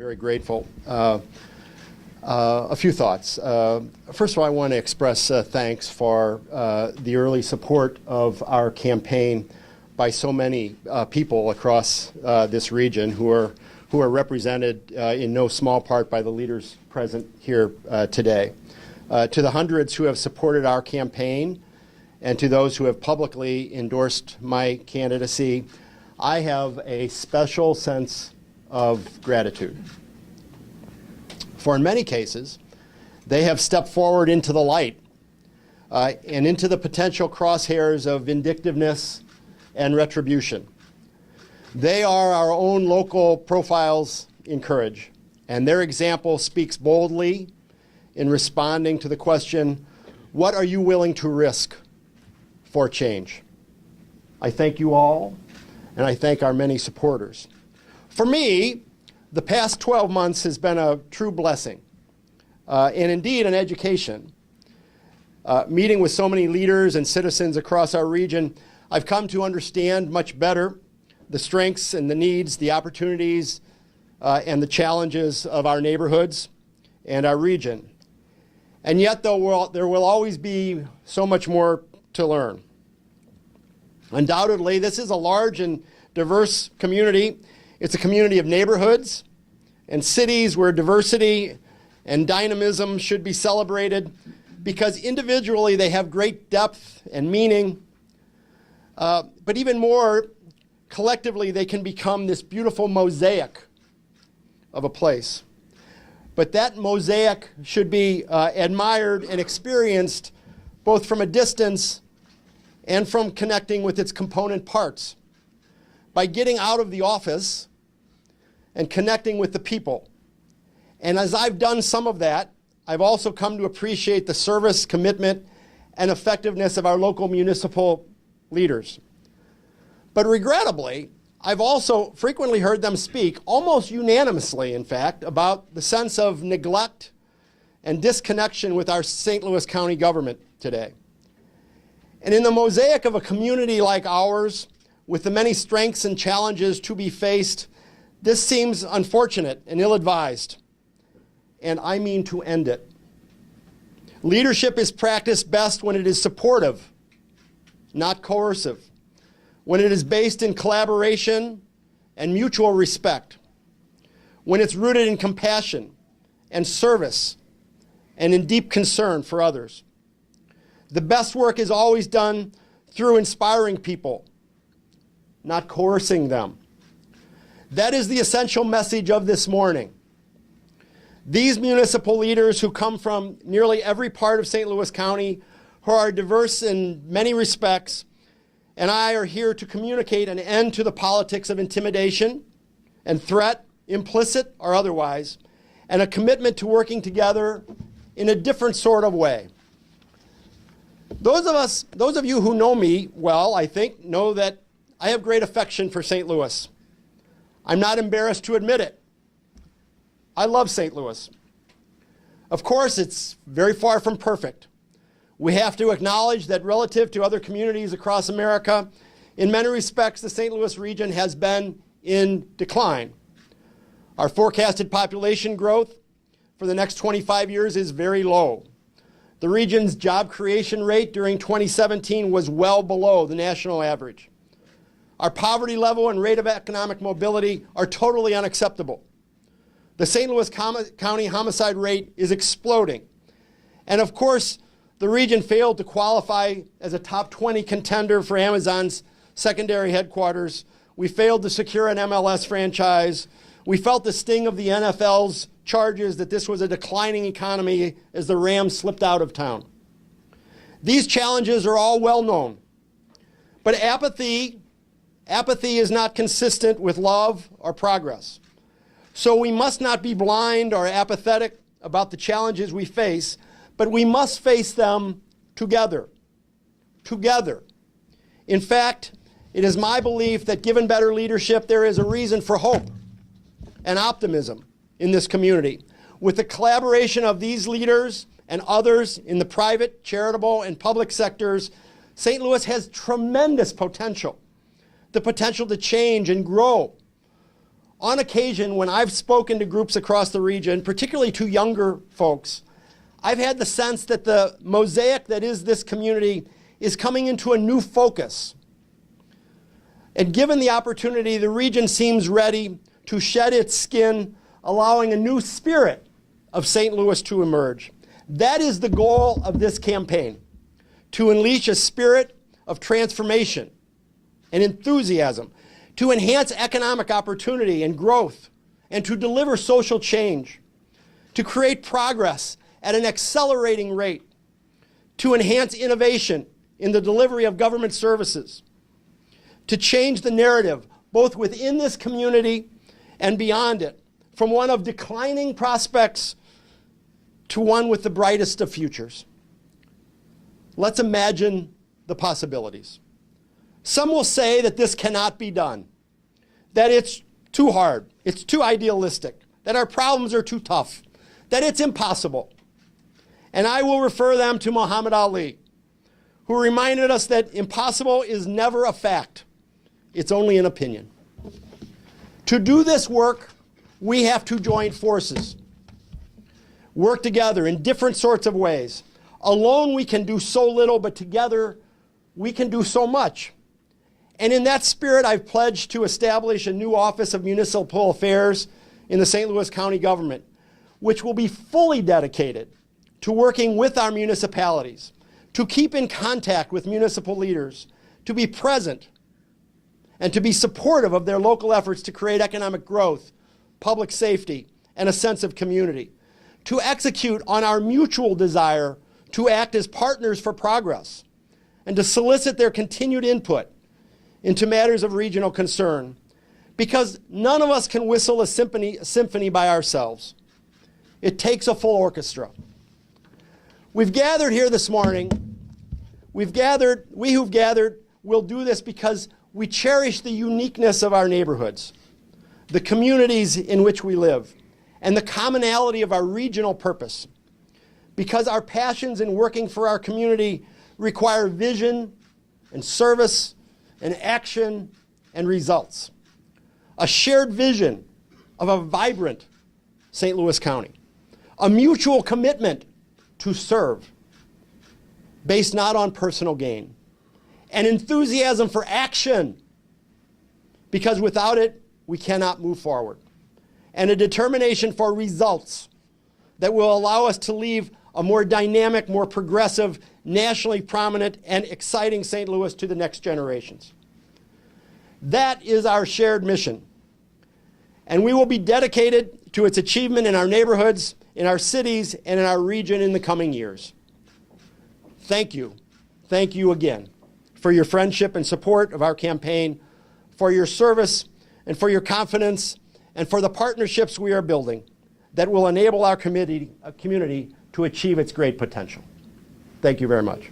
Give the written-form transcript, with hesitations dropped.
very grateful. A few thoughts. First of all, I want to express thanks for the early support of our campaign by so many people across this region who are represented in no small part by the leaders present here today. To the hundreds who have supported our campaign and to those who have publicly endorsed my candidacy, I have a special sense of gratitude. For in many cases, they have stepped forward into the light and into the potential crosshairs of vindictiveness and retribution. They are our own local profiles in courage, and their example speaks boldly in responding to the question, what are you willing to risk for change? I thank you all, and I thank our many supporters. For me, the past 12 months has been a true blessing, and indeed an education. Meeting with so many leaders and citizens across our region, I've come to understand much better the strengths and the needs, the opportunities, and the challenges of our neighborhoods and our region. And yet, though, there will always be so much more to learn. Undoubtedly, this is a large and diverse community. It's a community of neighborhoods and cities where diversity and dynamism should be celebrated because individually they have great depth and meaning, but even more, collectively they can become this beautiful mosaic of a place. But that mosaic should be admired and experienced both from a distance and from connecting with its component parts. By getting out of the office and connecting with the people. And as I've done some of that, I've also come to appreciate the service, commitment, and effectiveness of our local municipal leaders. But regrettably, I've also frequently heard them speak, almost unanimously in fact, about the sense of neglect and disconnection with our St. Louis County government today. And in the mosaic of a community like ours, with the many strengths and challenges to be faced, this seems unfortunate and ill-advised, and I mean to end it. Leadership is practiced best when it is supportive, not coercive, when it is based in collaboration and mutual respect, when it's rooted in compassion and service and in deep concern for others. The best work is always done through inspiring people, not coercing them. That is the essential message of this morning. These municipal leaders who come from nearly every part of St. Louis County, who are diverse in many respects, and I are here to communicate an end to the politics of intimidation and threat, implicit or otherwise, and a commitment to working together in a different sort of way. Those of you who know me well, I think, know that I have great affection for St. Louis. I'm not embarrassed to admit it. I love St. Louis. Of course, it's very far from perfect. We have to acknowledge that relative to other communities across America, in many respects, the St. Louis region has been in decline. Our forecasted population growth for the next 25 years is very low. The region's job creation rate during 2017 was well below the national average. Our poverty level and rate of economic mobility are totally unacceptable. The St. Louis County homicide rate is exploding. And of course, the region failed to qualify as a top 20 contender for Amazon's secondary headquarters. We failed to secure an MLS franchise. We felt the sting of the NFL's charges that this was a declining economy as the Rams slipped out of town. These challenges are all well known. But apathy is not consistent with love or progress. So we must not be blind or apathetic about the challenges we face, but we must face them together. Together. In fact, it is my belief that given better leadership, there is a reason for hope and optimism in this community. With the collaboration of these leaders and others in the private, charitable, and public sectors, St. Louis has tremendous potential, the potential to change and grow. on occasion, when I've spoken to groups across the region, particularly to younger folks, I've had the sense that the mosaic that is this community is coming into a new focus. And given the opportunity, the region seems ready to shed its skin, allowing a new spirit of St. Louis to emerge. That is the goal of this campaign, to unleash a spirit of transformation and enthusiasm, to enhance economic opportunity and growth, and to deliver social change, to create progress at an accelerating rate, to enhance innovation in the delivery of government services, to change the narrative both within this community and beyond it, from one of declining prospects to one with the brightest of futures. Let's imagine the possibilities. Some will say that this cannot be done, that it's too hard, it's too idealistic, that our problems are too tough, that it's impossible. And I will refer them to Muhammad Ali, who reminded us that impossible is never a fact, it's only an opinion. To do this work, we have to join forces, work together in different sorts of ways. Alone we can do so little, but together we can do so much. And in that spirit, I've pledged to establish a new Office of Municipal Affairs in the St. Louis County government, which will be fully dedicated to working with our municipalities, to keep in contact with municipal leaders, to be present, and to be supportive of their local efforts to create economic growth, public safety, and a sense of community, to execute on our mutual desire to act as partners for progress, and to solicit their continued input into matters of regional concern, because none of us can whistle a symphony by ourselves. It takes a full orchestra. We've gathered here this morning. We who've gathered will do this because we cherish the uniqueness of our neighborhoods, the communities in which we live, and the commonality of our regional purpose, because our passions in working for our community require vision and service and action and results. A shared vision of a vibrant St. Louis County. A mutual commitment to serve, based not on personal gain. An enthusiasm for action, because without it, we cannot move forward. And a determination for results that will allow us to leave a more dynamic, more progressive, nationally prominent, and exciting St. Louis to the next generations. That is our shared mission. And we will be dedicated to its achievement in our neighborhoods, in our cities, and in our region in the coming years. Thank you. Thank you again for your friendship and support of our campaign, for your service, and for your confidence, and for the partnerships we are building that will enable our community to achieve its great potential. Thank you very much.